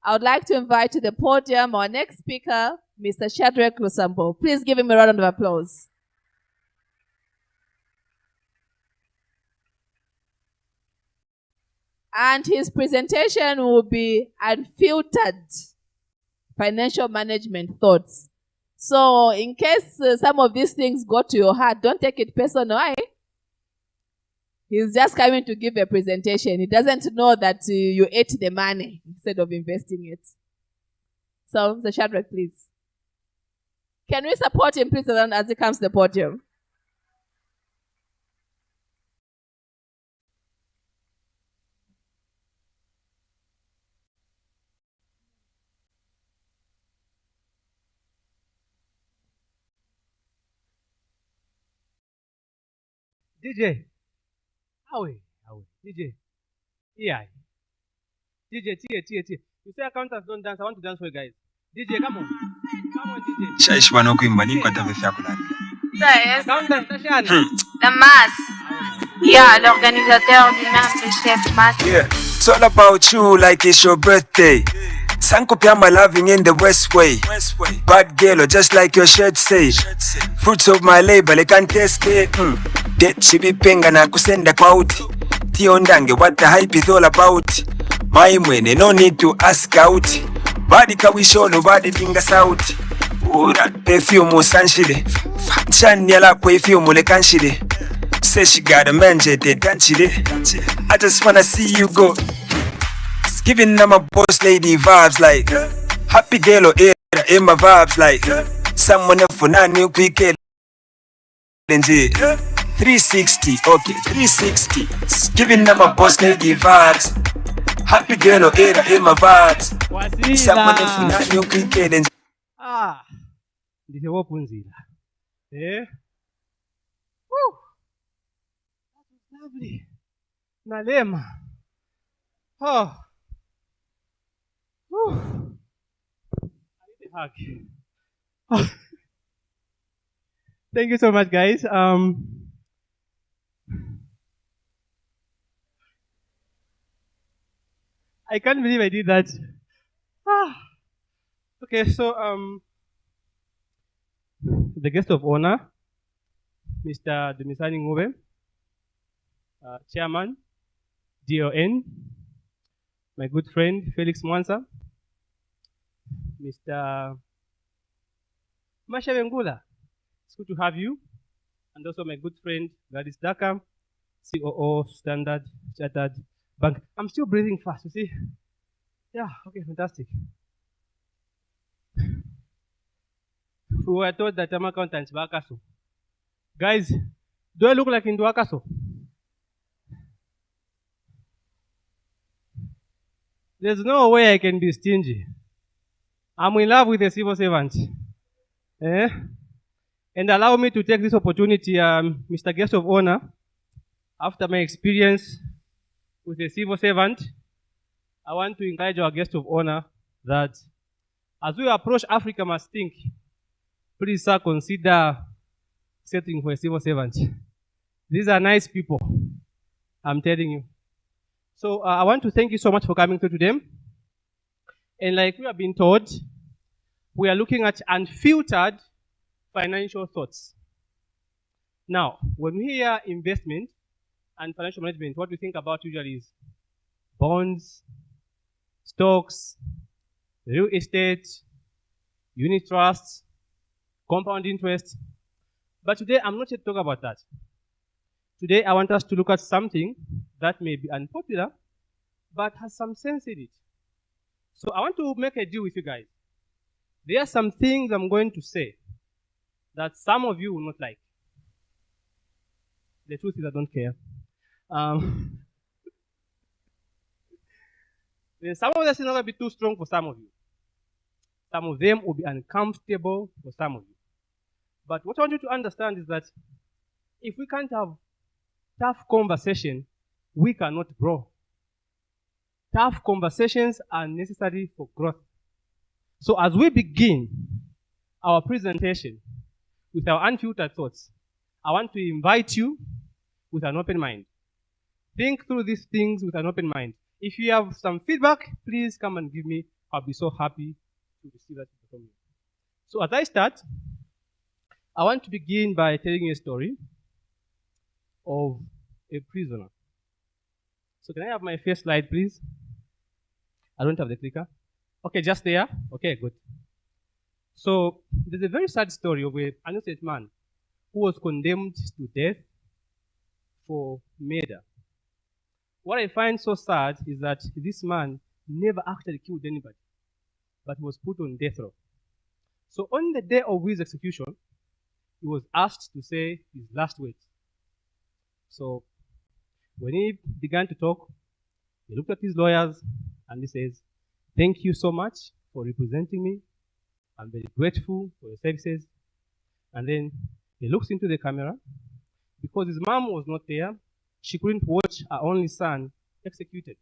I would like to invite to the podium our next speaker, Mr. Shadrach Lusambo. Please give him a round of applause. And his presentation will be Unfiltered Financial Management Thoughts. So in case some of these things go to your heart, don't take it personal. He's just coming to give a presentation. He doesn't know that you ate the money instead of investing it. So, Mr. Shadrach, please. Can we support him, please, as he comes to the podium? DJ, DJ, yeah. DJ, Tia. You say accountants don't dance. I want to dance for you guys. DJ, come on, DJ. Shaish wanokuimba niko atavefya kulani. The mass. Yeah, l'organisateur du même chef mass. Yeah, it's all about you like it's your birthday. Sanko Pyama loving in the West Way. Bad girl, or just like your shirt say. Fruits of my labor, they can't taste it. Det chibi penga na kusenda kwa uti. Tiondange, what the hype is all about. My mwene, no need to ask out. Body kawisho, nobody fingers out. Ura perfume sanshide. Chanyala perfume le kanshide. Say she got a manje de danchide. I just wanna see you go. Giving them a boss lady vibes like happy girl or era in my vibes like someone else for now new quick 360, okay, 360. Giving them a boss lady vibes. Happy girl or era in my vibes. Someone else for now new quick This is what punzila. Eh? Woo! That was lovely. Nalema. Oh. Whew. I need a hug. Oh. Thank you so much, guys. I can't believe I did that. Okay, so the guest of honor, Mr. Demisani Ngube, Chairman, DON, my good friend Felix Mwansa, Mr. Masha Bengula, it's good to have you, and also my good friend Gladys Daka, COO, Standard Chartered Bank. I'm still breathing fast, you see? Yeah, okay, fantastic. We were told that I'm accountants were Akaso. Guys, do I look like in Akaso? There's no way I can be stingy. I'm in love with a civil servant. Eh? And allow me to take this opportunity, Mr. Guest of Honor, after my experience with a civil servant, I want to encourage our guest of honor that as we approach Africa must think, please, sir, consider setting for a civil servant. These are nice people, I'm telling you. So I want to thank you so much for coming to them. And like we have been told, we are looking at unfiltered financial thoughts. Now, when we hear investment and financial management, what we think about usually is bonds, stocks, real estate, unit trusts, compound interest. But today, I'm not here to talk about that. Today, I want us to look at something that may be unpopular, but has some sense in it. So I want to make a deal with you guys. There are some things I'm going to say that some of you will not like. The truth is I don't care. Then some of this is not going to be too strong for some of you. Some of them will be uncomfortable for some of you. But what I want you to understand is that if we can't have tough conversation, we cannot grow. Tough conversations are necessary for growth. So as we begin our presentation with our unfiltered thoughts, I want to invite you with an open mind. Think through these things with an open mind. If you have some feedback, please come and give me I'll be so happy to receive that from you. So as I start, I want to begin by telling you a story of a prisoner. So can I have my first slide, please? I don't have the clicker. Okay, just there. Okay, good. So there's a very sad story of an innocent man who was condemned to death for murder. What I find so sad is that this man never actually killed anybody, but was put on death row. So on the day of his execution, he was asked to say his last words. So when he began to talk, he looked at his lawyers and he says, "Thank you so much for representing me. I'm very grateful for your services." And then he looks into the camera. Because his mom was not there, she couldn't watch her only son executed.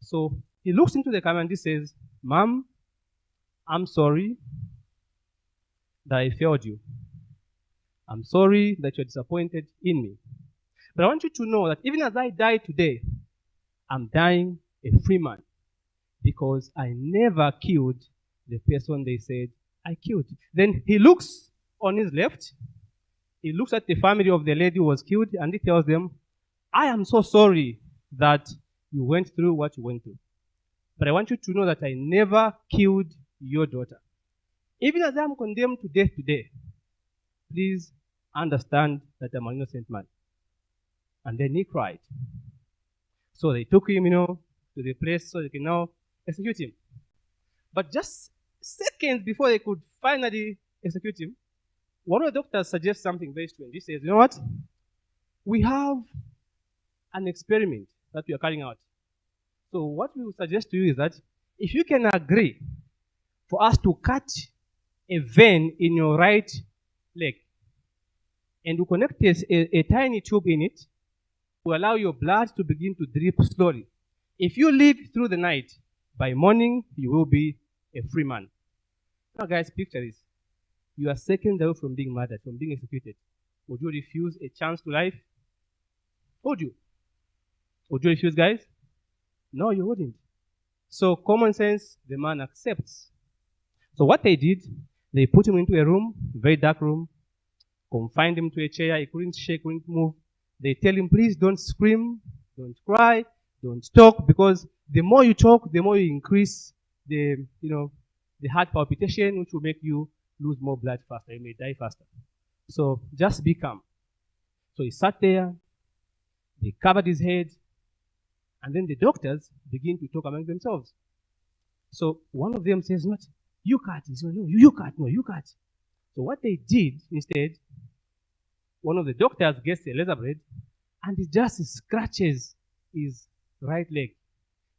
So he looks into the camera and he says, "Mom, I'm sorry that I failed you. I'm sorry that you're disappointed in me. But I want you to know that even as I die today, I'm dying a free man because I never killed the person they said I killed." Then he looks on his left. He looks at the family of the lady who was killed and he tells them, "I am so sorry that you went through what you went through. But I want you to know that I never killed your daughter. Even as I am condemned to death today, please understand that I'm an innocent man." And then he cried. So they took him, to the place so they can now execute him. But just seconds before they could finally execute him, one of the doctors suggests something very strange. He says, "You know what? We have an experiment that we are carrying out. So what we would suggest to you is that if you can agree for us to cut a vein in your right leg and to connect a tiny tube in it to allow your blood to begin to drip slowly. If you live through the night, by morning you will be a free man." Now guys, picture this. You are seconds away from being murdered, from being executed. Would you refuse a chance to life? Would you? Would you refuse, guys? No, you wouldn't. So common sense, the man accepts. So what they did, they put him into a room, very dark room, confined him to a chair. He couldn't shake, couldn't move. They tell him, "Please don't scream, don't cry, don't talk, because the more you talk, the more you increase the heart palpitation, which will make you lose more blood faster. You may die faster. So just be calm." So he sat there, they covered his head, and then the doctors begin to talk among themselves. So one of them says, "Not, you cut." He says, "No, you cut, no, you cut." So what they did instead, one of the doctors gets a laser blade and he just scratches his right leg.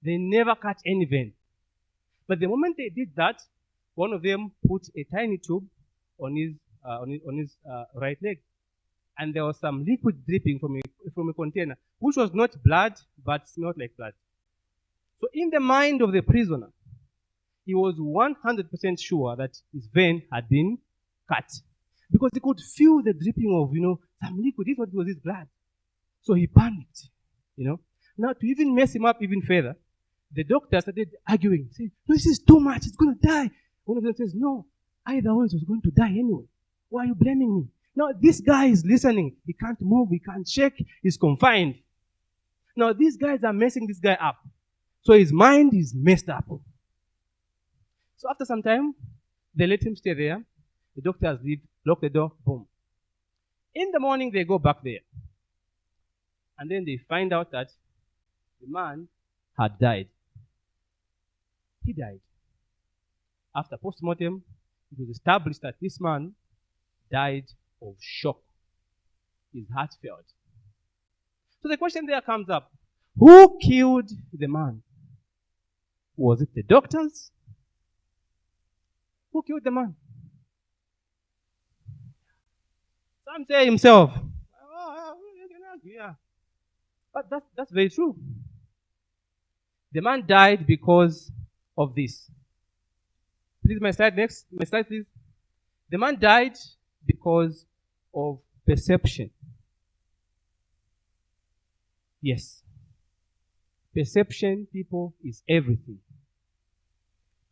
They never cut any vein. But the moment they did that, one of them put a tiny tube on his right leg, and there was some liquid dripping from a container, which was not blood but smelled like blood. So in the mind of the prisoner, he was 100% sure that his vein had been cut, because he could feel the dripping of some liquid. This was his blood. So he panicked. Now to even mess him up even further, the doctor started arguing, saying, "No, this is too much, it's going to die." One of them says, "No, either way it was going to die anyway. Why are you blaming me?" Now this guy is listening. He can't move, he can't shake, he's confined. Now these guys are messing this guy up. So his mind is messed up. So after some time, they let him stay there. The doctors leave, lock the door, boom. In the morning, they go back there. And then they find out that the man had died. He died. After post-mortem, it was established that this man died of shock. His heart failed. So the question there comes up, who killed the man? Was it the doctors? Who killed the man? Some say himself. Yeah. But that's very true. The man died because of this. Please, my slide next. My slide, please. The man died because of perception. Yes. Perception, people, is everything.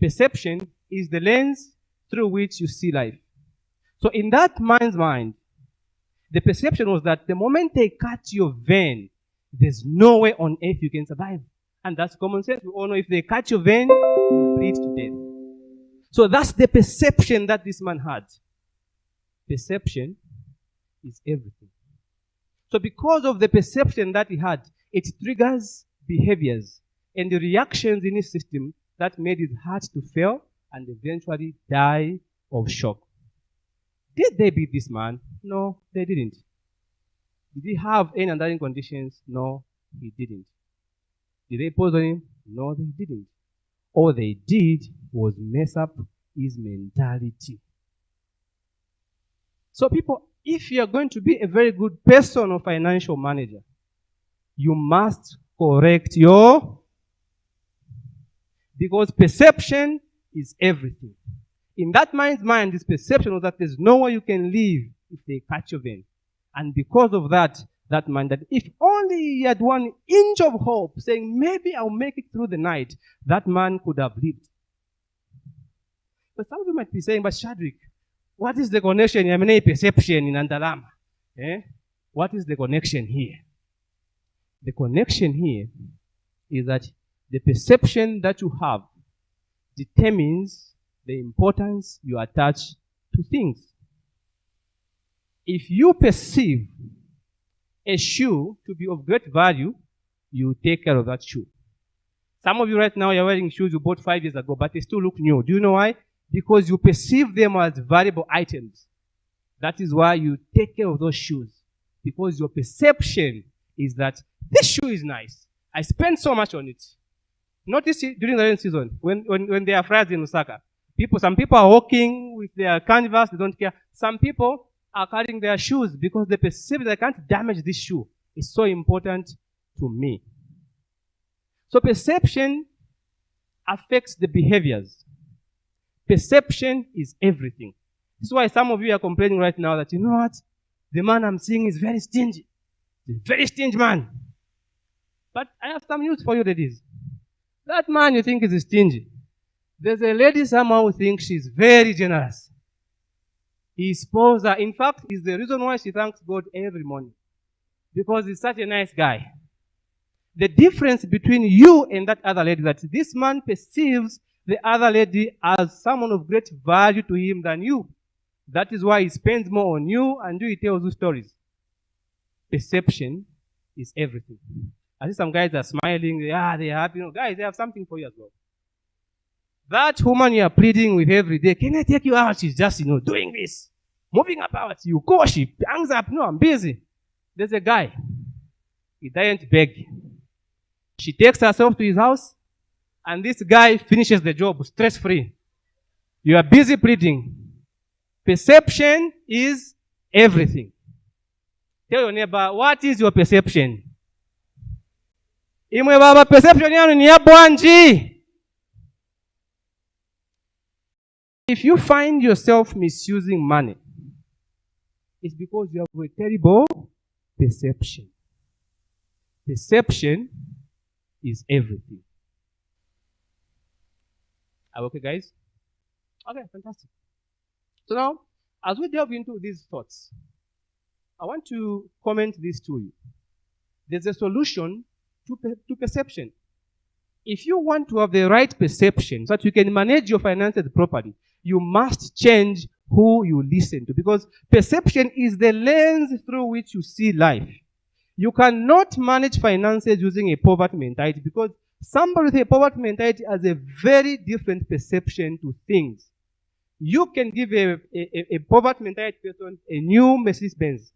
Perception is the lens through which you see life. So in that man's mind, the perception was that the moment they cut your vein, there's no way on earth you can survive. And that's common sense. We all know if they cut your vein, you bleed to death. So that's the perception that this man had. Perception is everything. So because of the perception that he had, it triggers behaviors and the reactions in his system that made his heart to fail and eventually die of shock. Did they beat this man? No, they didn't. Did he have any underlying conditions? No, he didn't. Did they poison him? No, they didn't. All they did was mess up his mentality. So people, if you are going to be a very good person or financial manager, you must correct because perception is everything. In that man's mind, this perception was that there's no way you can live if they cut your vein. And because of that man, that if only he had 1 inch of hope, saying, maybe I'll make it through the night, that man could have lived. But some of you might be saying, but Shadrach, what is the connection? I mean, perception in Andalama. What is the connection here? The connection here is that the perception that you have determines the importance you attach to things. If you perceive a shoe to be of great value, you take care of that shoe. Some of you right now, you're wearing shoes you bought 5 years ago, but they still look new. Do you know why? Because you perceive them as valuable items. That is why you take care of those shoes. Because your perception is that this shoe is nice. I spent so much on it. Notice it during the rain season, when there are floods in Osaka. Some people are walking with their canvas, they don't care. Some people are carrying their shoes because they perceive that I can't damage this shoe. It's so important to me. So perception affects the behaviors. Perception is everything. This is why some of you are complaining right now that, you know what? The man I'm seeing is very stingy. He's a very stingy man. But I have some news for you, ladies. That man you think is stingy. There's a lady somehow who thinks she's very generous. He spoils her. In fact, it's the reason why she thanks God every morning. Because he's such a nice guy. The difference between you and that other lady is that this man perceives the other lady as someone of great value to him than you. That is why he spends more on you and he tells you stories. Perception is everything. I see some guys are smiling. They're happy. Guys, they have something for you as well. That woman you are pleading with every day, can I take you out? She's just, doing this. Moving about. You go, she hangs up. No, I'm busy. There's a guy. He doesn't beg. She takes herself to his house, and this guy finishes the job stress-free. You are busy pleading. Perception is everything. Tell your neighbor, what is your perception? Imwe baba, perception yanu ni ya bwanji. If you find yourself misusing money, it's because you have a terrible perception. Perception is everything. Are we okay, guys? Okay, fantastic. So now, as we delve into these thoughts, I want to comment this to you. There's a solution to perception. If you want to have the right perception so that you can manage your finances properly, you must change who you listen to, because perception is the lens through which you see life. You cannot manage finances using a poverty mentality, because somebody with a poverty mentality has a very different perception to things. You can give a poverty mentality person a new Mercedes-Benz,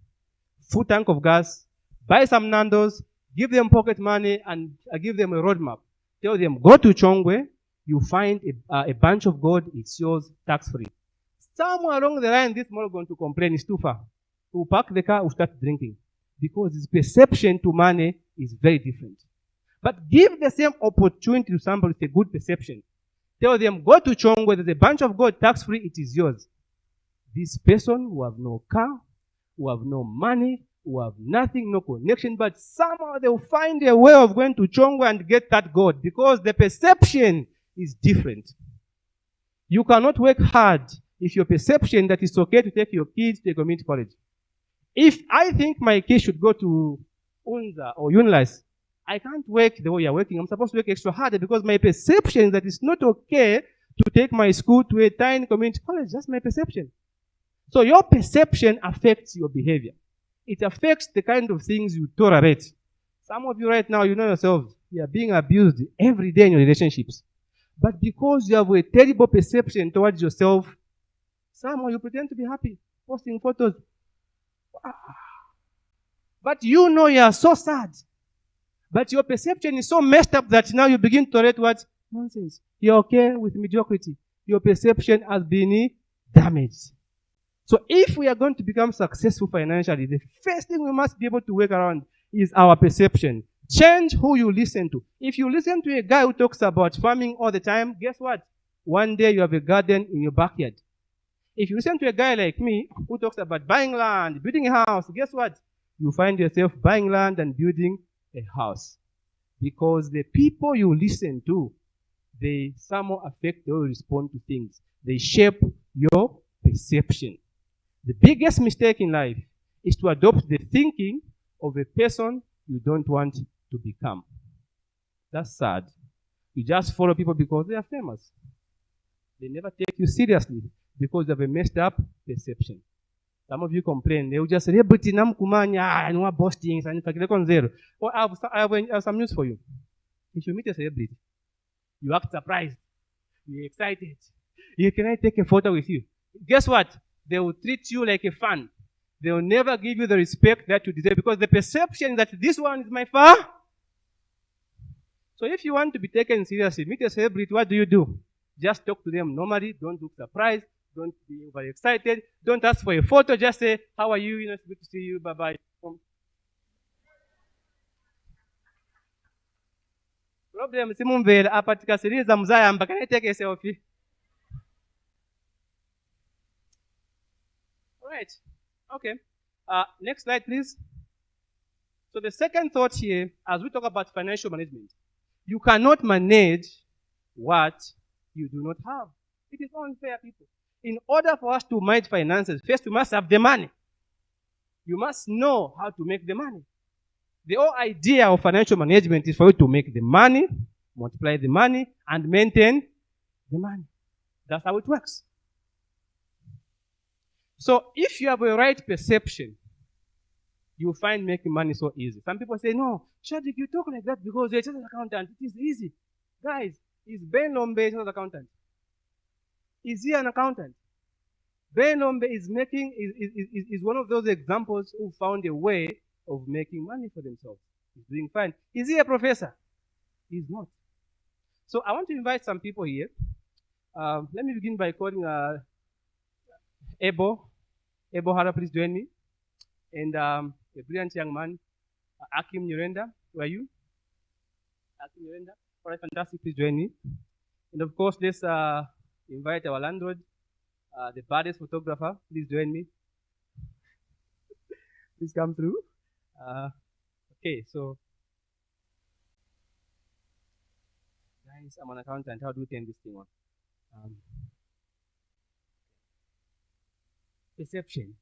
full tank of gas, buy some Nando's, give them pocket money, and give them a roadmap. Tell them, go to Chongwe, you find a bunch of gold, it's yours, tax-free. Somewhere along the line, this man is going to complain, it's too far. We'll park the car, we'll start drinking. Because his perception to money is very different. But give the same opportunity to somebody with a good perception. Tell them, go to Chongwe, there's a bunch of gold, tax-free, it is yours. This person who have no car, who have no money, who have nothing, no connection, but somehow they'll find a way of going to Chongwe and get that gold, because the perception is different. You cannot work hard if your perception that it's okay to take your kids to a community college. If I think my kids should go to UNZA or UNLAS, I can't work the way you're working. I'm supposed to work extra harder because my perception is that it's not okay to take my school to a tiny community college. That's my perception. So your perception affects your behavior. It affects the kind of things you tolerate. Some of you right now, you know yourselves, you are being abused every day in your relationships. But because you have a terrible perception towards yourself, somehow you pretend to be happy, posting photos. But you know you are so sad. But your perception is so messed up that now you begin to tolerate what? Nonsense. You're okay with mediocrity. Your perception has been damaged. So if we are going to become successful financially, the first thing we must be able to work around is our perception. Change who you listen to. If you listen to a guy who talks about farming all the time, guess what? One day you have a garden in your backyard. If you listen to a guy like me who talks about buying land, building a house, guess what? You find yourself buying land and building a house. Because the people you listen to, they somehow affect the way you respond to things. They shape your perception. The biggest mistake in life is to adopt the thinking of a person you don't want to become. That's sad. You just follow people because they are famous. They never take you seriously because of a messed up perception. Some of you complain. They will just say, celebrity namkumanya, no boasting, and zero. Well, I have some news for you. If you meet a celebrity, you act surprised, you're excited. Can I take a photo with you? Guess what? They will treat you like a fan. They will never give you the respect that you deserve because the perception that this one is my fan. So if you want to be taken seriously, meet a celebrity, what do? Just talk to them normally. Don't look surprised. Don't be overexcited. Don't ask for a photo. Just say, how are you? It's good to see you. Bye-bye. Problem, Simon apatika series mzaya can I take a selfie? Right. Okay. Next slide, please. So the second thought here, as we talk about financial management, you cannot manage what you do not have. It is unfair, people. In order for us to manage finances, first you must have the money. You must know how to make the money. The whole idea of financial management is for you to make the money, multiply the money, and maintain the money. That's how it works. So if you have a right perception, you find making money so easy. Some people say, no, Shadik, you talk like that because you're just an accountant. It is easy. Guys, is Ben Lombe just an accountant? Is he an accountant? Ben Lombe is one of those examples who found a way of making money for themselves. He's doing fine. Is he a professor? He's not. So I want to invite some people here. Let me begin by calling Ebo Hara, please join me. And a brilliant young man, Akim Nyirenda. Who are you? Akim Nyirenda. All right, fantastic. Please join me. And of course, let's invite our landlord, the baddest photographer. Please join me. Please come through. Okay, so guys, I'm an accountant. How do we turn this thing on? Perception.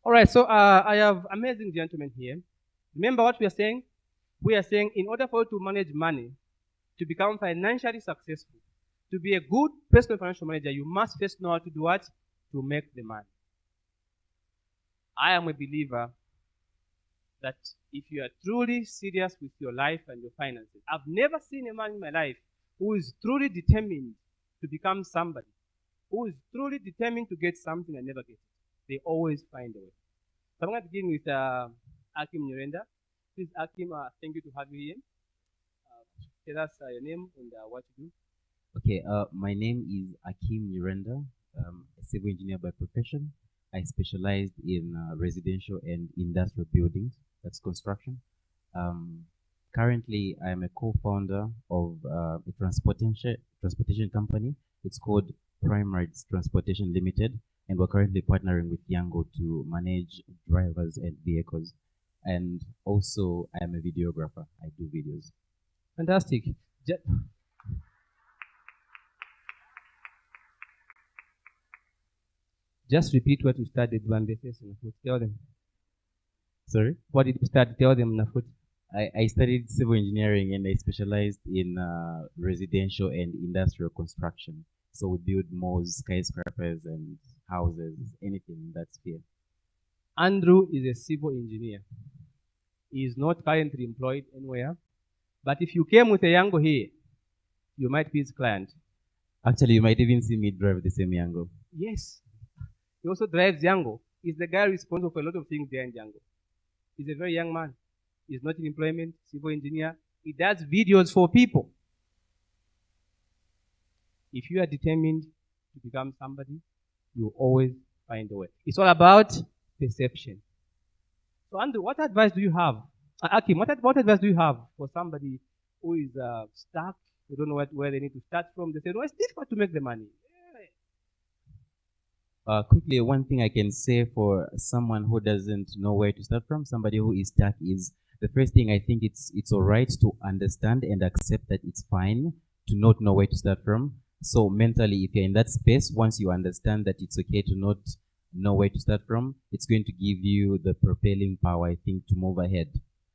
All right, so I have amazing gentlemen here. Remember what we are saying? We are saying in order for you to manage money, to become financially successful, to be a good personal financial manager, you must first know how to do what? To make the money. I am a believer that if you are truly serious with your life and your finances, I've never seen a man in my life who is truly determined to become somebody, who is truly determined to get something and never get it. They always find a way. So I'm going to begin with Akim Nyirenda. Please, Akim, thank you to have you here. Tell us your name and what you do. Okay, my name is Akim Nyirenda, a civil engineer by profession. I specialized in residential and industrial buildings, that's construction. Currently, I am a co-founder of a transportation company. It's called Prime Rides Transportation Limited. and we're currently partnering with Yango to manage drivers and vehicles. And also, I'm a videographer. I do videos. Fantastic. Just repeat what you studied one day. Tell them. Sorry? What did you study? Tell them, Nafut. I studied civil engineering and I specialized in residential and industrial construction. So we build malls, skyscrapers, and houses, anything in that sphere. Andrew is a civil engineer. He is not currently employed anywhere. But if you came with a Yango here, you might be his client. Actually, you might even see me drive the same Yango. Yes. He also drives Yango. He's the guy responsible for a lot of things there in Yango. He's a very young man. He's not in employment, civil engineer. He does videos for people. If you are determined to become somebody, you always find a way. It's all about perception. So, Andrew, what advice do you have? Akim, what advice do you have for somebody who is stuck? They don't know where they need to start from. They say, no, it's difficult to make the money. Quickly, one thing I can say for someone who doesn't know where to start from, somebody who is stuck, is the first thing I think it's all right to understand and accept that it's fine to not know where to start from. So mentally, if you're in that space, once you understand that it's okay to not know where to start from, it's going to give you the propelling power, I think, to move ahead.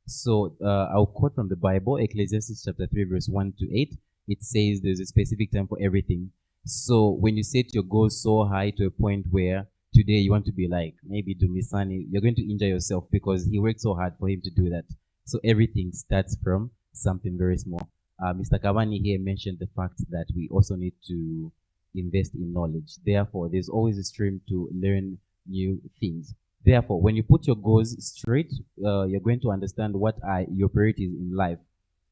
So I'll quote from the Bible, Ecclesiastes chapter 3, verse 1 to 8. It says there's a specific time for everything. So when you set your goals so high to a point where today you want to be like maybe Dumisani, you're going to injure yourself because he worked so hard for him to do that. So everything starts from something very small. Mr. Kavani here mentioned the fact that we also need to invest in knowledge. Therefore, there's always a stream to learn new things. Therefore, when you put your goals straight, you're going to understand what are your priorities in life.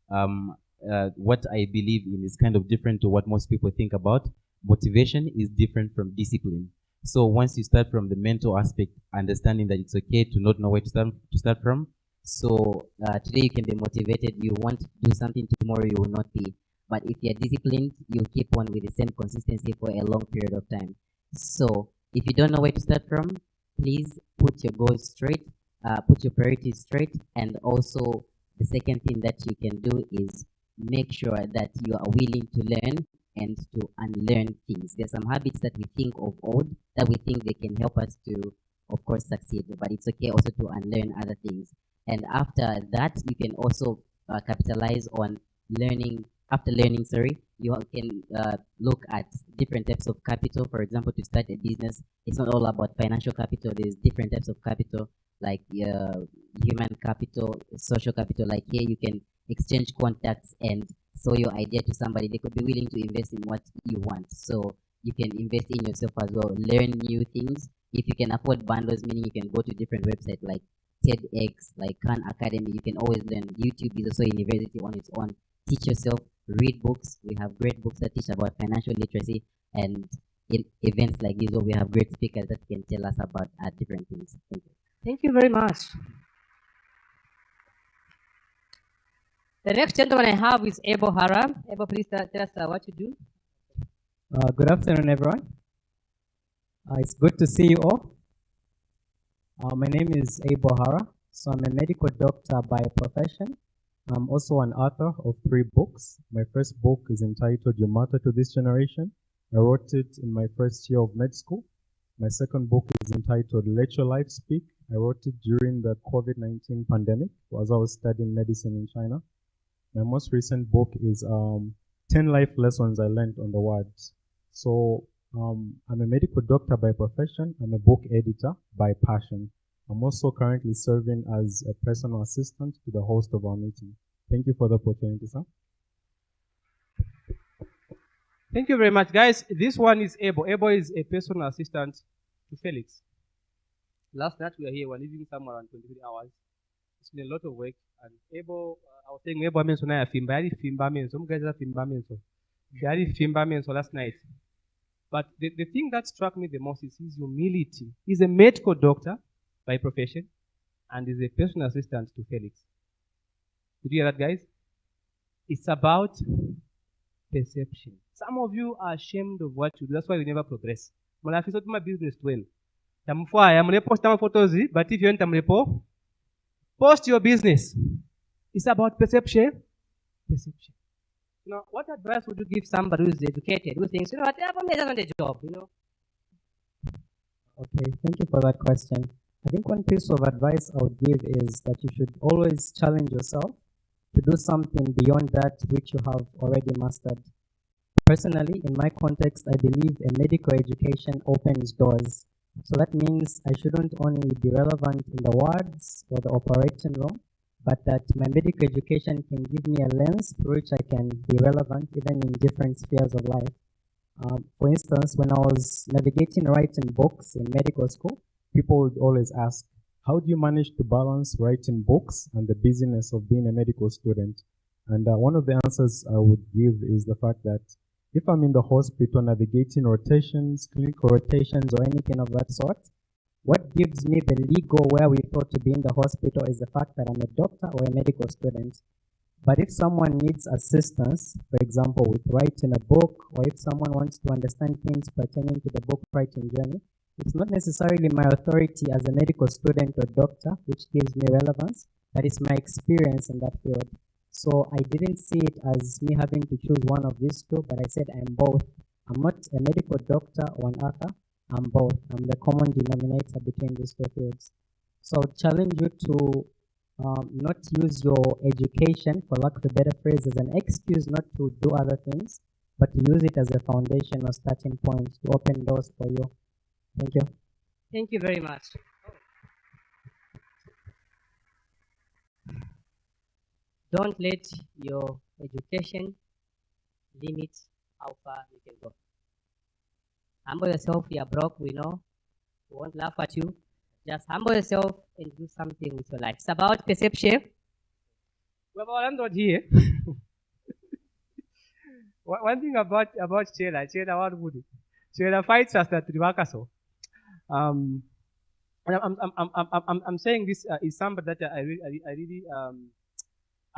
What I believe in is kind of different to what most people think about. Motivation is different from discipline. So once you start from the mental aspect, understanding that it's okay to not know where to start from. So today you can be motivated. You want to do something, tomorrow you will not be. But if you're disciplined, you'll keep on with the same consistency for a long period of time. So if you don't know where to start from, please put your goals straight, put your priorities straight, and also the second thing that you can do is make sure that you are willing to learn and to unlearn things. There's some habits that we think of old that we think they can help us to, of course, succeed, but it's okay also to unlearn other things. And after that, you can also capitalize on learning. After learning, you can look at different types of capital. For example, to start a business, it's not all about financial capital. There's different types of capital, like human capital, social capital. Like here, you can exchange contacts and sell your idea to somebody. They could be willing to invest in what you want. So you can invest in yourself as well. Learn new things. If you can afford bundles, meaning you can go to different websites like TEDx, like Khan Academy. You can always learn. YouTube is also a university on its own. Teach yourself. Read books. We have great books that teach about financial literacy, and in events like this, we have great speakers that can tell us about different things. Thank you. Thank you very much. The next gentleman I have is Ebo Hara. Ebo, please tell us what you do. Good afternoon, everyone. It's good to see you all. My name is Ebo Hara. So I'm a medical doctor by profession. I'm also an author of 3 books. My first book is entitled You Matter to This Generation. I wrote it in my first year of med school. My second book is entitled Let Your Life Speak. I wrote it during the COVID-19 pandemic as I was studying medicine in China. My most recent book is 10 Life Lessons I Learned on the Words. So I'm a medical doctor by profession. I'm a book editor by passion. I'm also currently serving as a personal assistant to the host of our meeting. Thank you for the opportunity, sir. Thank you very much, guys. This one is Ebo. Ebo is a personal assistant to Felix. Last night we were here, we're leaving somewhere around 23 hours. It's been a lot of work. And Ebo, I was saying Ebo mentioned I fimba. Some guys are fimba last night. But the thing that struck me the most is his humility. He's a medical doctor by profession, and is a personal assistant to Felix. Did you hear that, guys? It's about perception. Some of you are ashamed of what you do. That's why you never progress. mulafisa tuma business twenu tamufwaya mulepost amafotos but if yoni tamulepo post your business. It's about perception. Perception. Now, what advice would you give somebody who is educated, who thinks, you know, whatever me, I just want a job, you know? Okay, thank you for that question. I think one piece of advice I would give is that you should always challenge yourself to do something beyond that which you have already mastered. Personally, in my context, I believe a medical education opens doors. So that means I shouldn't only be relevant in the wards or the operating room, but that my medical education can give me a lens through which I can be relevant even in different spheres of life. For instance, when I was navigating writing books in medical school, people would always ask, how do you manage to balance writing books and the busyness of being a medical student? And one of the answers I would give is the fact that if I'm in the hospital navigating rotations, clinical rotations, or anything of that sort, what gives me the legal wherewithal to be in the hospital is the fact that I'm a doctor or a medical student. But if someone needs assistance, for example, with writing a book, or if someone wants to understand things pertaining to the book writing journey, it's not necessarily my authority as a medical student or doctor which gives me relevance, but it's my experience in that field. So I didn't see it as me having to choose one of these two, but I said I'm both. I'm not a medical doctor or an author, I'm both. I'm the common denominator between these two fields. So I would challenge you to not use your education, for lack of a better phrase, as an excuse not to do other things, but to use it as a foundation or starting point to open doors for you. Thank you. Thank you very much. Don't let your education limit how far you can go. Humble yourself, you are broke, we know. We won't laugh at you. Just humble yourself and do something with your life. It's about perception. We have our landlord here. One thing about Chela, what would it? Chela fights us that so. I'm saying this is somebody that I really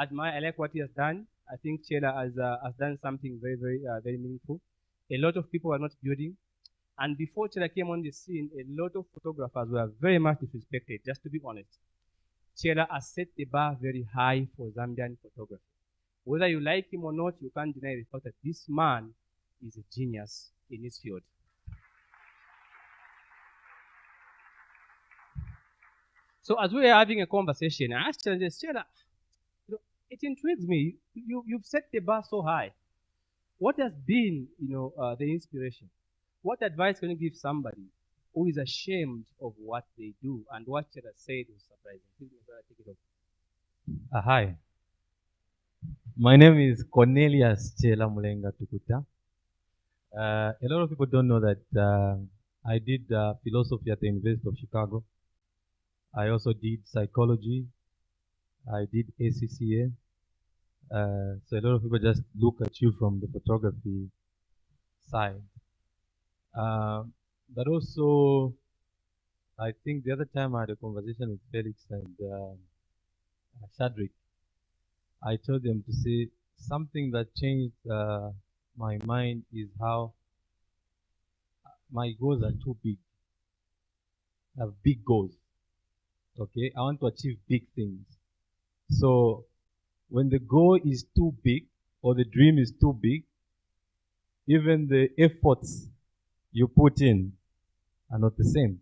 admire. I like what he has done. I think Chela has done something very, very meaningful. A lot of people are not building. And before Chela came on the scene, a lot of photographers were very much disrespected, just to be honest. Chela has set the bar very high for Zambian photography. Whether you like him or not, you can't deny the fact that this man is a genius in his field. So as we are having a conversation, I asked Chela, it intrigues me. You've set the bar so high. What has been, the inspiration? What advice can you give somebody who is ashamed of what they do? And what Chela said was surprising. Hi. My name is Cornelius Chela Mulenga Tukuta. A lot of people don't know that I did philosophy at the University of Chicago. I also did psychology. I did ACCA. So a lot of people just look at you from the photography side. But also, I think the other time I had a conversation with Felix and Shadrick, I told them to say something that changed my mind is how my goals are too big. I have big goals. Okay, I want to achieve big things. So when the goal is too big or the dream is too big, even the efforts you put in are not the same.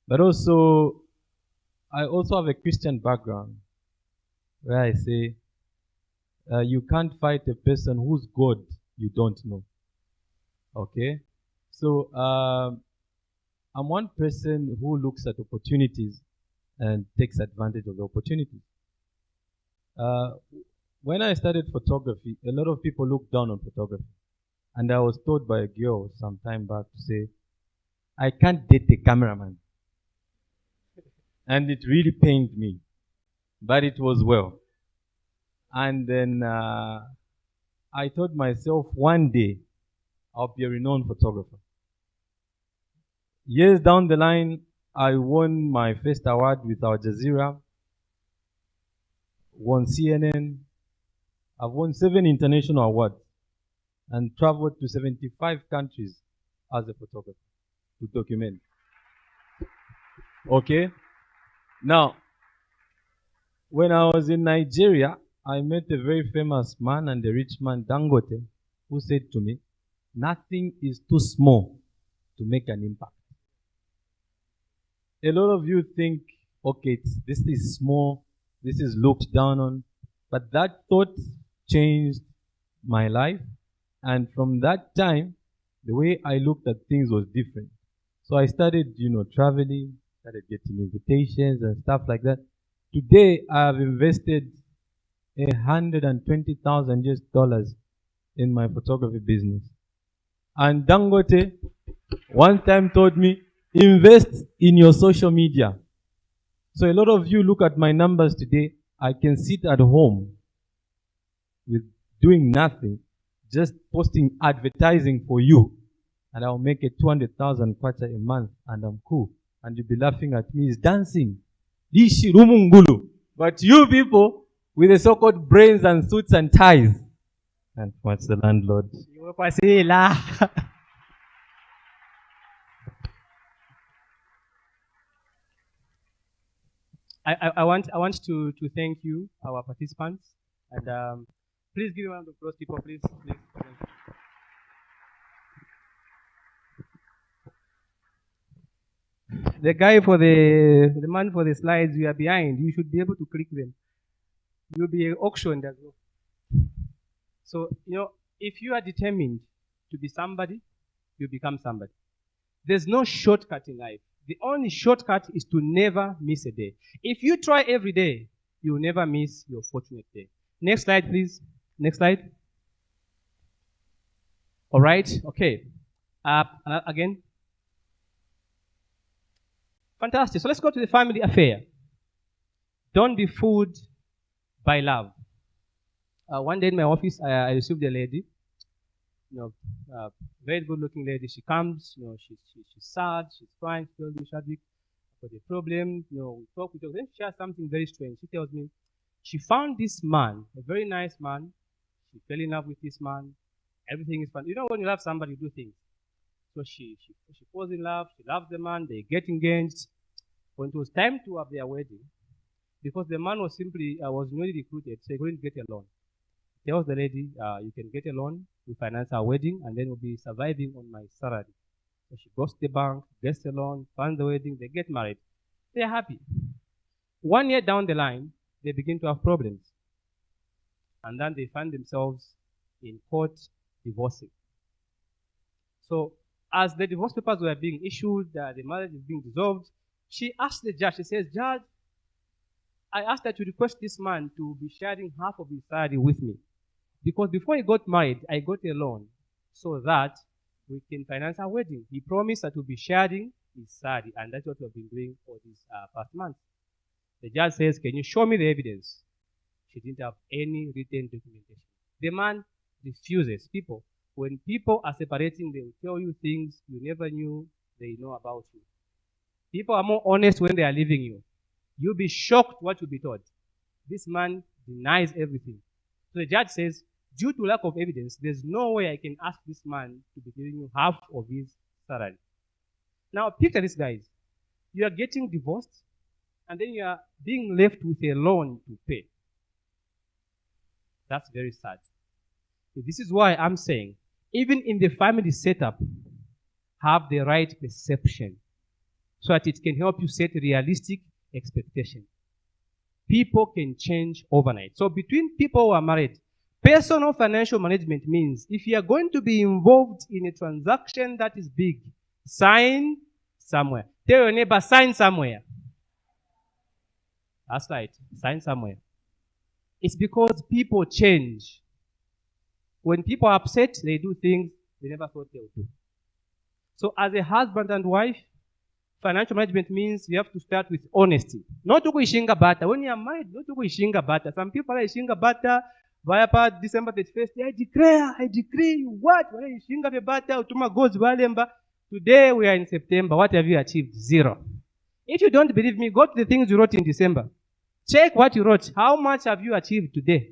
But also, I also have a Christian background where I say, you can't fight a person whose God you don't know. Okay? So, I'm one person who looks at opportunities and takes advantage of the opportunities. When I started photography, a lot of people looked down on photography. And I was told by a girl some time back to say, I can't date a cameraman. And it really pained me. But it was well. And then I told myself one day I'll be a renowned photographer. Years down the line, I won my first award with Al Jazeera, won CNN. I've won 7 international awards and traveled to 75 countries as a photographer. to document. Okay? Now, when I was in Nigeria, I met a very famous man and a rich man, Dangote, who said to me, nothing is too small to make an impact. A lot of you think, okay, this is small, this is looked down on, but that thought changed my life. And from that time, the way I looked at things was different. So I started, traveling, started getting invitations and stuff like that. Today, I have invested $120,000 in my photography business. And Dangote one time told me, invest in your social media. So a lot of you look at my numbers today, I can sit at home with doing nothing, just posting advertising for you, and I'll make a 200,000 kwacha a month, and I'm cool. And you'll be laughing at me, he's dancing. But you people, with the so-called brains and suits and ties, and what's the landlord? I want to thank you, our participants, and please give a round of applause, people, please. The guy for the man for the slides, you are behind. You should be able to click them. You'll be auctioned as well. So, if you are determined to be somebody, you become somebody. There's no shortcut in life. The only shortcut is to never miss a day. If you try every day, you will never miss your fortunate day. Next slide, please. Next slide. All right. Okay. Again. Fantastic. So let's go to the family affair. Don't be fooled by love. One day in my office, I received a lady, very good-looking lady. She comes, she's sad, she's crying, she tells me, Shadwick, I've got a problem. We talk, then she shares something very strange. She tells me she found this man, a very nice man. She fell in love with this man. Everything is fun. When you love somebody, you do things. So she falls in love. She loves the man. They get engaged. When it was time to have their wedding, because the man was newly recruited, so he couldn't get a loan. He tells the lady, you can get a loan to finance our wedding, and then we'll be surviving on my salary. So she goes to the bank, gets the loan, funds the wedding, they get married. They're happy. 1 year down the line, they begin to have problems. And then they find themselves in court divorcing. So as the divorce papers were being issued, the marriage is being dissolved, she asked the judge, she says, Judge, I asked her to request this man to be sharing half of his salary with me. Because before he got married, I got a loan so that we can finance our wedding. He promised that we'll be sharing his salary, and that's what we've been doing for this past month. The judge says, can you show me the evidence? She didn't have any written documentation. The man refuses. When people are separating, they will tell you things you never knew they know about you. People are more honest when they are leaving you. You'll be shocked what you'll be told. This man denies everything. So the judge says, due to lack of evidence, there's no way I can ask this man to be giving you half of his salary. Now, picture this, guys. You are getting divorced, and then you are being left with a loan to pay. That's very sad. So this is why I'm saying, even in the family setup, have the right perception so that it can help you set realistic expectation. People can change overnight. So between people who are married, personal financial management means if you are going to be involved in a transaction that is big, sign somewhere. Tell your neighbor, sign somewhere. That's right, sign somewhere. It's because people change. When people are upset, they do things they never thought they would do. So as a husband and wife, financial management means you have to start with honesty. Not to ishinga bata. When you are married, not to ishinga bata. Some people are ishinga bata via December 31st. I decree what? When you ishinga bata, utuma goes valemba. Today we are in September. What have you achieved? Zero. If you don't believe me, go to the things you wrote in December. Check what you wrote. How much have you achieved today?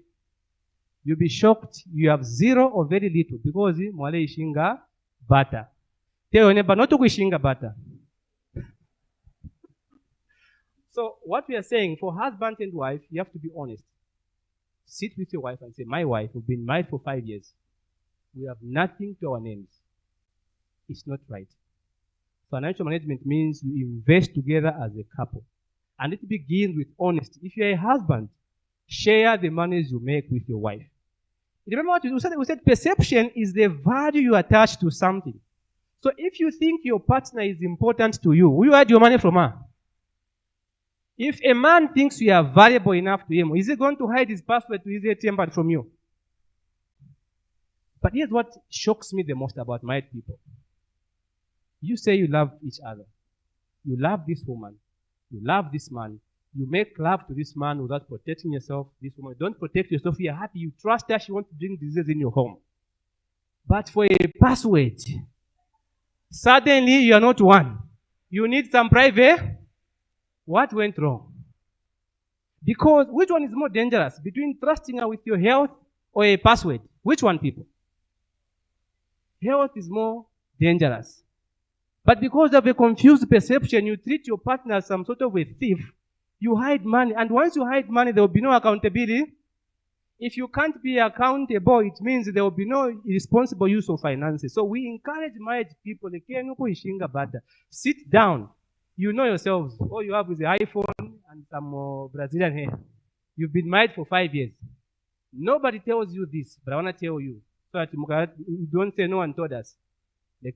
You'll be shocked. You have zero or very little because mwale ishinga bata. Tell your neighbor not to kuishinga bata. So what we are saying, for husband and wife, you have to be honest. Sit with your wife and say, my wife, we've been married for 5 years. We have nothing to our names. It's not right. Financial management means you invest together as a couple. And it begins with honesty. If you're a husband, share the monies you make with your wife. Remember what we said? We said perception is the value you attach to something. So if you think your partner is important to you, will you hide your money from her? If a man thinks you are valuable enough to him, is he going to hide his password to his ATM card from you? But here's what shocks me the most about married people. You say you love each other. You love this woman. You love this man. You make love to this man without protecting yourself. This woman, don't protect yourself. You're happy. You trust her. She wants to bring disease in your home. But for a password, suddenly you are not one. You need some private. What went wrong? Because which one is more dangerous? Between trusting her with your health or a password? Which one, people? Health is more dangerous. But because of a confused perception, you treat your partner as some sort of a thief. You hide money. And once you hide money, there will be no accountability. If you can't be accountable, it means there will be no responsible use of finances. So we encourage married people, sit down. You know yourselves. All you have is an iPhone and some Brazilian hair. You've been married for 5 years. Nobody tells you this, but I want to tell you. So that you don't say no one told us. You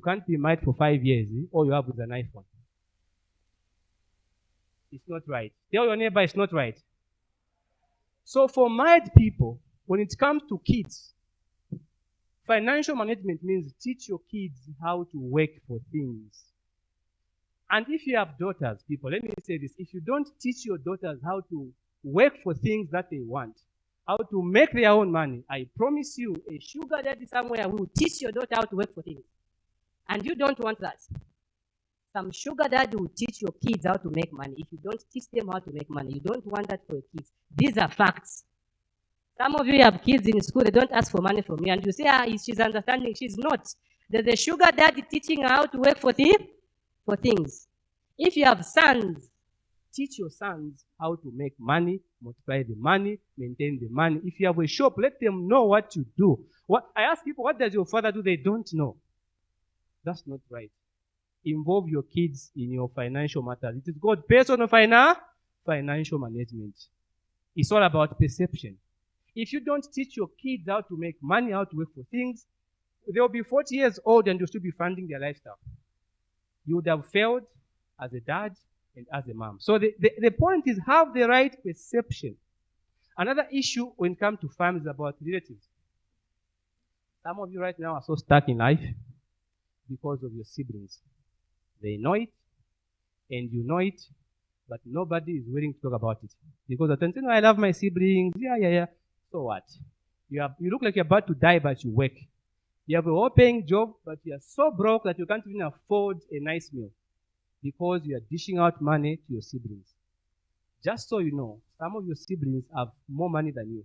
can't be married for 5 years. All you have is an iPhone. It's not right. Tell your neighbor it's not right. So for married people, when it comes to kids, financial management means teach your kids how to work for things. And if you have daughters, people, let me say this. If you don't teach your daughters how to work for things that they want, how to make their own money, I promise you, a sugar daddy somewhere will teach your daughter how to work for things. And you don't want that. Some sugar daddy will teach your kids how to make money. If you don't teach them how to make money, you don't want that for your kids. These are facts. Some of you have kids in school, they don't ask for money from you, and you say, she's understanding. She's not. There's a sugar daddy teaching her how to work for things. If you have sons, teach your sons how to make money, multiply the money, maintain the money. If you have a shop, let them know what you do. I ask people, what does your father do? They don't know. That's not right. Involve your kids in your financial matters. It is called personal financial management. It's all about perception. If you don't teach your kids how to make money, how to work for things, they'll be 40 years old and you'll still be funding their lifestyle. You would have failed as a dad and as a mom. So the point is, have the right perception. Another issue when it comes to families is about relatives. Some of you right now are so stuck in life because of your siblings. They know it, and you know it, but nobody is willing to talk about it. Because at times, I love my siblings, yeah. So what? You look like you're about to die, but you work. You have a well-paying job, but you are so broke that you can't even afford a nice meal because you are dishing out money to your siblings. Just so you know, some of your siblings have more money than you.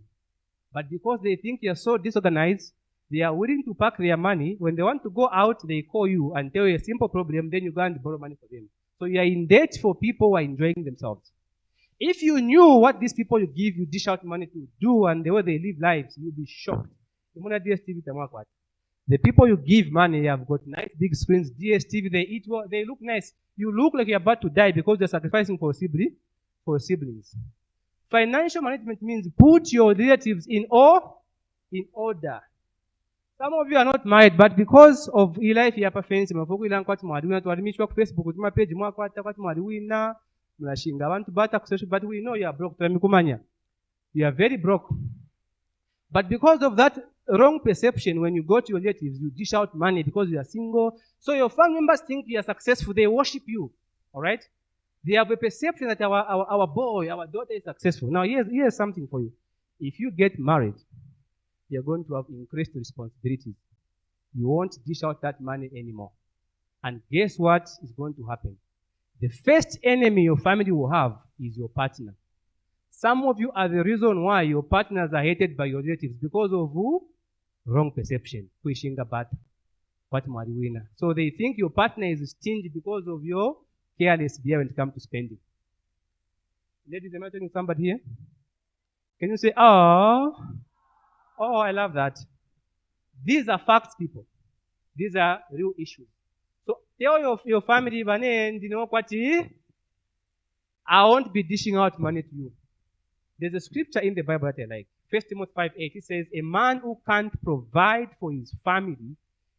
But because they think you're so disorganized, they are willing to pack their money. When they want to go out, they call you and tell you a simple problem, then you go and borrow money for them. So you are in debt for people who are enjoying themselves. If you knew what these people you give, you dish out money to do and the way they live lives, you'll be shocked. The people you give money, they have got nice big screens, DSTV, they eat well, they look nice. You look like you're about to die because they're sacrificing for siblings. Financial management means put your relatives in order. Some of you are not married, but because of life, you are perfect. Facebook, page, but we know you are broke. You are very broke. But because of that wrong perception, when you go to your relatives, you dish out money because you are single. So your family members think you are successful. They worship you. All right? They have a perception that our boy, our daughter is successful. Now, here's something for you. If you get married, you're going to have increased responsibilities. You won't dish out that money anymore. And guess what is going to happen? The first enemy your family will have is your partner. Some of you are the reason why your partners are hated by your relatives because of who? Wrong perception. What winner. So they think your partner is stingy because of your careless behavior when it comes to spending. Ladies, am I talking to somebody here? Can you say, oh, I love that. These are facts, people. These are real issues. So tell your family, I won't be dishing out money to you. There's a scripture in the Bible that I like. 1 Timothy 5:8. It says, a man who can't provide for his family,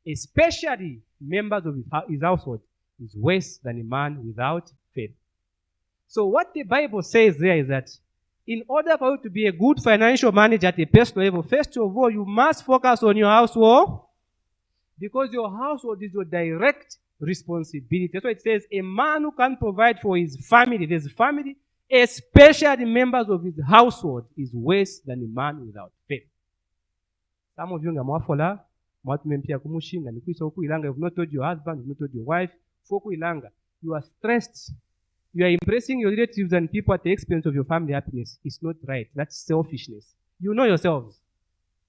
especially members of his household, is worse than a man without faith. So what the Bible says there is that in order for you to be a good financial manager at a personal level, first of all, you must focus on your household, because your household is your direct responsibility. That's why it says, a man who can provide for his family, especially members of his household, is worse than a man without faith. Some of you ngamwafola, mwatumpia kumushinga, nikwisa huku ilanga, you've not told your husband, you've not told your wife, foku ilanga, you are stressed. You are impressing your relatives and people at the expense of your family happiness. It's not right. That's selfishness. You know yourselves.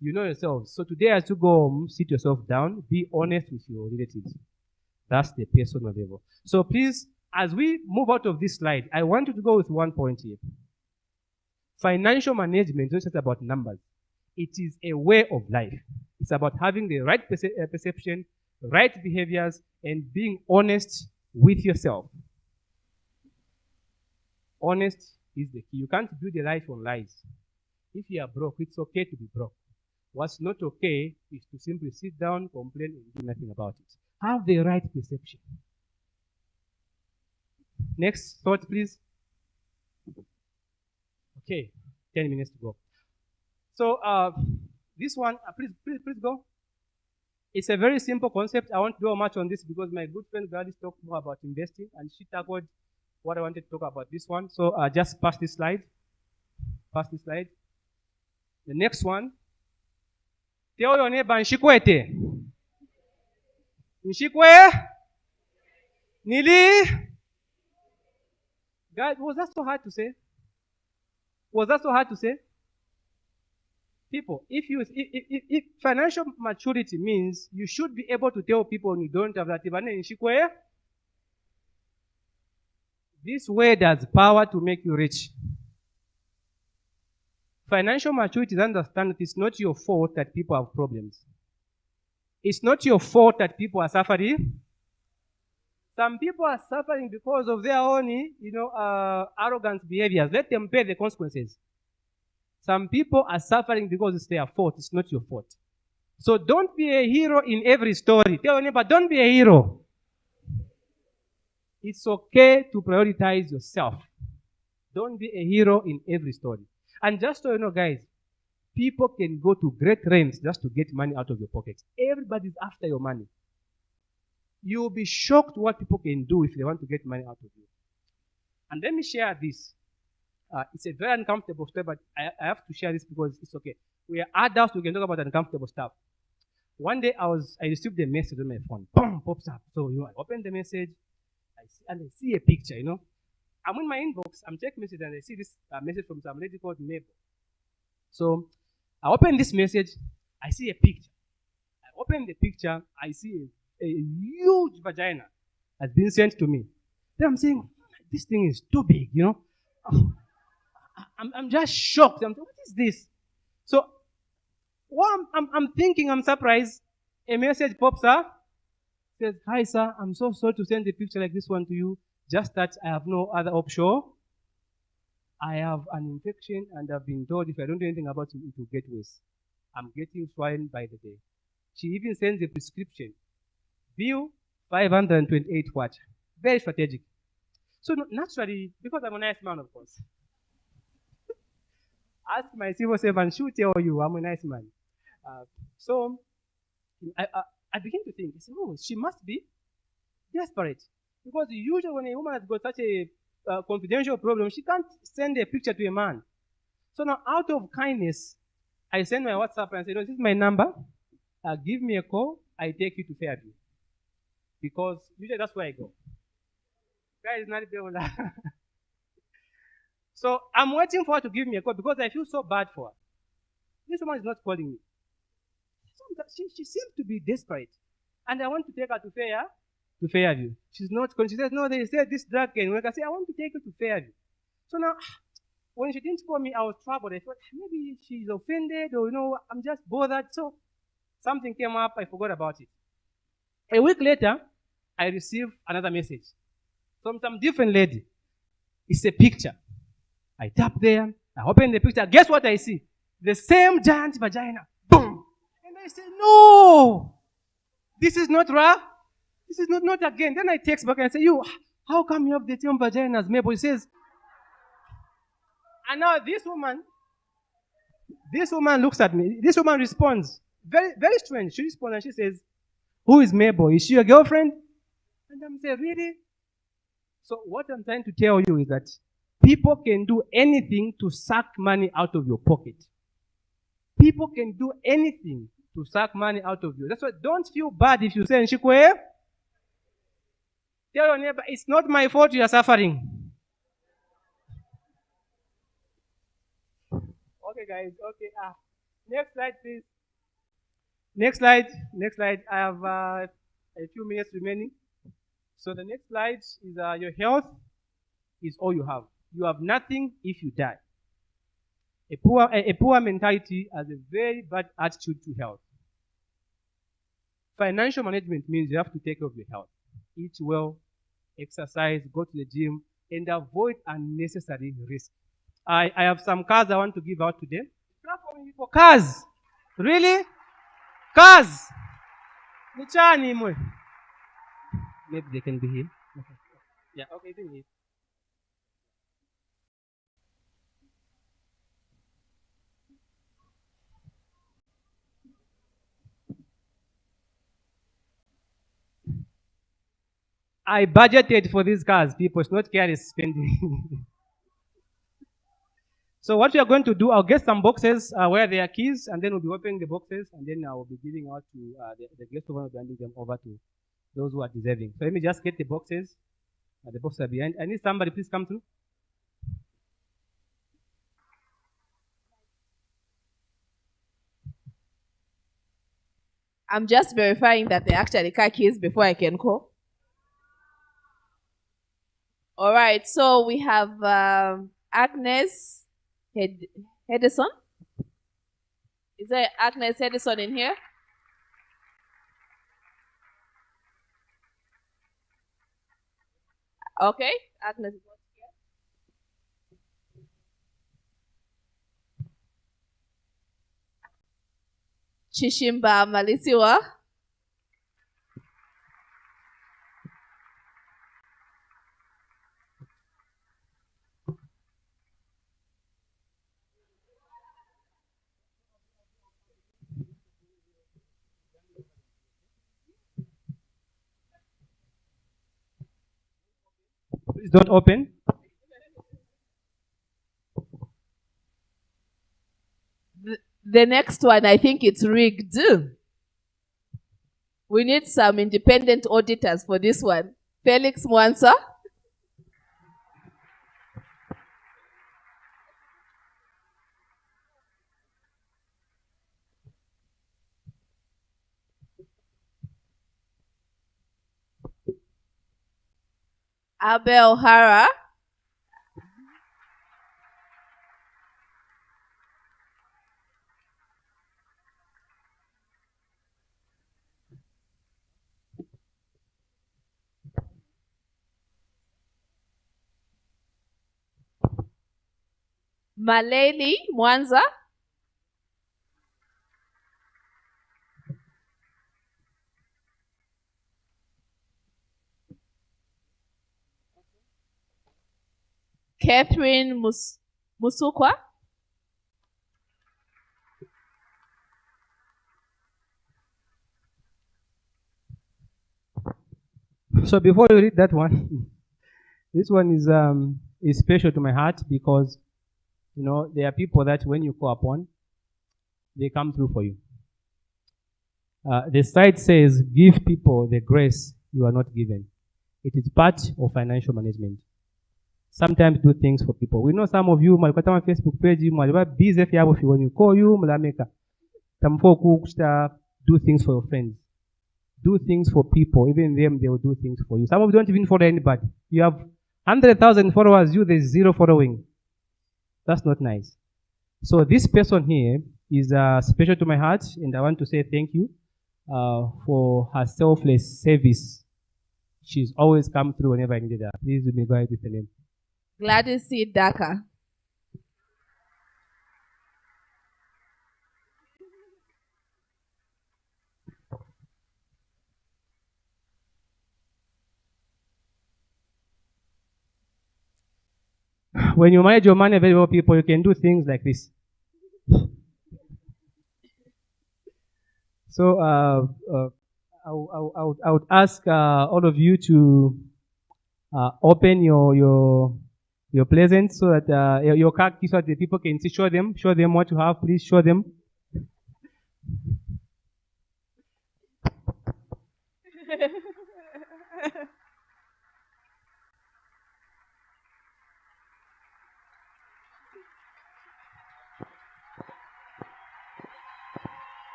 You know yourselves. So today as you go home, sit yourself down, be honest with your relatives. That's the personal level. So please, as we move out of this slide, I want you to go with one point here. Financial management is not just about numbers. It is a way of life. It's about having the right perception, right behaviors, and being honest with yourself. Honest is the key. You can't build a life on lies. If you are broke, it's okay to be broke. What's not okay is to simply sit down, complain, and do nothing about it. Have the right perception. Next thought, please. Okay, 10 minutes to go. So this one, please go. It's a very simple concept. I won't dwell much on this because my good friend Gladys talked more about investing, and she tackled what I wanted to talk about this one. So just pass this slide. Pass this slide. The next one. Tell your neighbor, Nshikwete. Nshikwe? Nili? Guys, was that so hard to say? Was that so hard to say? People, if financial maturity means you should be able to tell people you don't have that. Nshikwe? This word has power to make you rich. Financial maturity is understand that it's not your fault that people have problems. It's not your fault that people are suffering. Some people are suffering because of their own, arrogant behaviors. Let them pay the consequences. Some people are suffering because it's their fault. It's not your fault. So don't be a hero in every story. Tell your neighbor, don't be a hero. It's okay to prioritize yourself. Don't be a hero in every story. And just so you know, guys, people can go to great lengths just to get money out of your pocket. Everybody's after your money. You'll be shocked what people can do if they want to get money out of you. And let me share this. It's a very uncomfortable story, but I have to share this because it's okay. We are adults, we can talk about uncomfortable stuff. One day I received a message on my phone. Boom, pops up. So I open the message, I see a picture, I'm in my inbox, I'm checking message, and I see this message from some lady called neighbor. So I open this message, I see a picture. I open the picture, I see a huge vagina has been sent to me. Then I'm saying, this thing is too big, I'm just shocked. I'm thinking, what is this? So I'm thinking, I'm surprised. A message pops up, says, hi sir, I'm so sorry to send a picture like this one to you. Just that I have no other option. I have an infection and I've been told if I don't do anything about it, it will get worse. I'm getting swollen by the day. She even sends a prescription. Bill 528 watch. Very strategic. So naturally, because I'm a nice man, of course. Ask my civil servant, she'll tell you I'm a nice man. So I begin to think, oh, she must be desperate. Because usually when a woman has got such a confidential problem, she can't send a picture to a man. So now, out of kindness, I send my WhatsApp and say, no, this is my number. Give me a call. I take you to Fairview. Because usually that's where I go. Guys, not So I'm waiting for her to give me a call because I feel so bad for her. This woman is not calling me. She seems to be desperate. and I want to take her to Fairview. She's not, she says, no, they said this drug can work. I say, I want to take her to Fairview. So now, when she didn't call me, I was troubled. I thought, maybe she's offended or, I'm just bothered. So something came up, I forgot about it. A week later, I received another message from some different lady. It's a picture. I tap there, I open the picture. Guess what I see? The same giant vagina. Boom! And I say, no! This is not Ra. This is not again. Then I text back and say, how come you have the same vagina as Mabel? He says, and now this woman looks at me. This woman responds. Very, very strange. She responds and she says, who is Mabel? Is she your girlfriend? And I'm saying, really? So what I'm trying to tell you is that people can do anything to suck money out of your pocket. People can do anything to suck money out of you. That's why don't feel bad if you say, Nshikwe, tell your neighbor, it's not my fault you are suffering. Okay, guys. Okay. Next slide, please. Next slide. I have a few minutes remaining. So the next slide is your health is all you have. You have nothing if you die. A poor mentality has a very bad attitude to health. Financial management means you have to take care of your health. Eat well, exercise, go to the gym, and avoid unnecessary risk. I have some cars I want to give out today. For cars. Really? Cars. Maybe they can be here. Okay. Yeah, okay, they can here. I budgeted for these cars, people. It's not careless spending. So what we are going to do, I'll get some boxes where there are keys, and then we'll be opening the boxes, and then I will be giving out to the guest of honor, handing them over to those who are deserving. So let me just get the boxes. The boxes are behind. I need somebody, please come through. I'm just verifying that they're actually car keys before I can call. All right, so we have Agnes Hedison. Is there Agnes Hedison in here? Okay, Agnes is not here. Chishimba Malisiwa. Please don't open. The next one, I think it's rigged. We need some independent auditors for this one. Felix Mwansa. Abel Hara. Maleli Mwanza. Catherine Musukwa. So before you read that one, this one is special to my heart because, there are people that when you call upon, they come through for you. The slide says, give people the grace you are not given. It is part of financial management. Sometimes do things for people. We know some of you, on Facebook page, busy when you call you, do things for your friends. do things for people. Even them, they will do things for you. Some of you don't even follow anybody. You have 100,000 followers, there's 0 following. That's not nice. So this person here is special to my heart, and I want to say thank you for her selfless service. She's always come through whenever I needed her. Please do me go ahead with the name. Gladys C. Daka. When you manage your money very well, people, you can do things like this. So I would ask all of you to open your presents so that your card keys so that the people can see. Show them what you have. Please show them.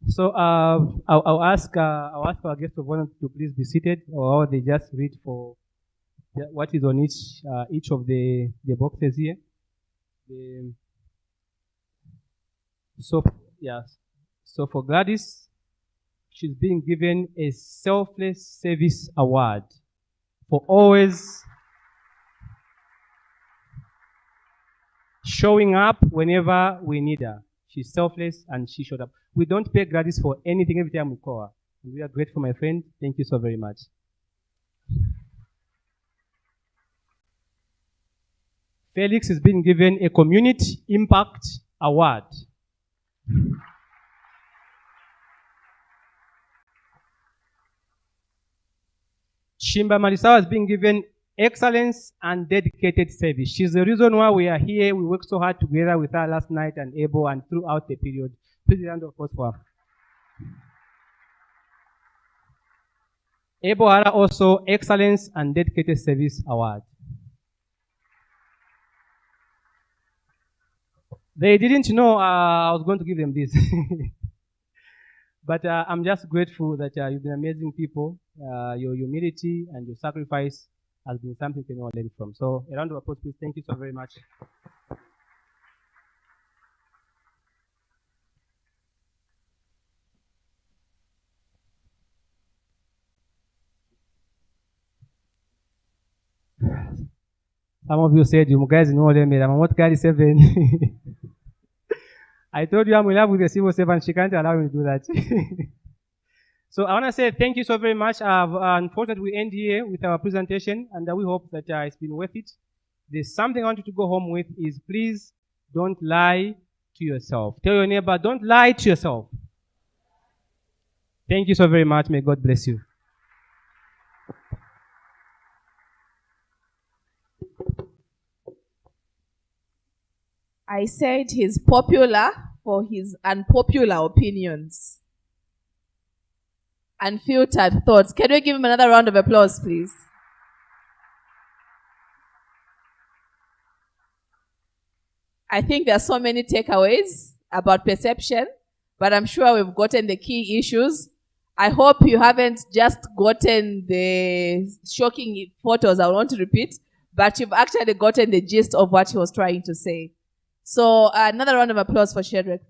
So I'll ask our guest of honor to please be seated, or they just read for what is on each of the boxes here. So for Gladys, she's being given a selfless service award for always showing up whenever we need her. She's selfless and she showed up. We don't pay Gladys for anything every time we call her. And we are grateful, my friend. Thank you so very much. Felix is being given a Community Impact Award. Shimba Marisawa is being given excellence and dedicated service. She's the reason why we are here. We worked so hard together with her last night and Able and throughout the period. Please round of applause for her. Able Hara also excellence and dedicated service award. They didn't know I was going to give them this. But I'm just grateful that you've been amazing people. Your humility and your sacrifice has been something we can all learn from. So a round of applause, please. Thank you so very much. Some of you said, you guys know them, I'm not carry 7. I told you I'm in love with the civil servant. She can't allow me to do that. So I want to say thank you so very much. Unfortunately, we end here with our presentation, and we hope that it's been worth it. There's something I want you to go home with is please don't lie to yourself. Tell your neighbor, don't lie to yourself. Thank you so very much. May God bless you. I said he's popular for his unpopular opinions. Unfiltered thoughts. Can we give him another round of applause, please? I think there are so many takeaways about perception, but I'm sure we've gotten the key issues. I hope you haven't just gotten the shocking photos I want to repeat, but you've actually gotten the gist of what he was trying to say. So another round of applause for Shadrach.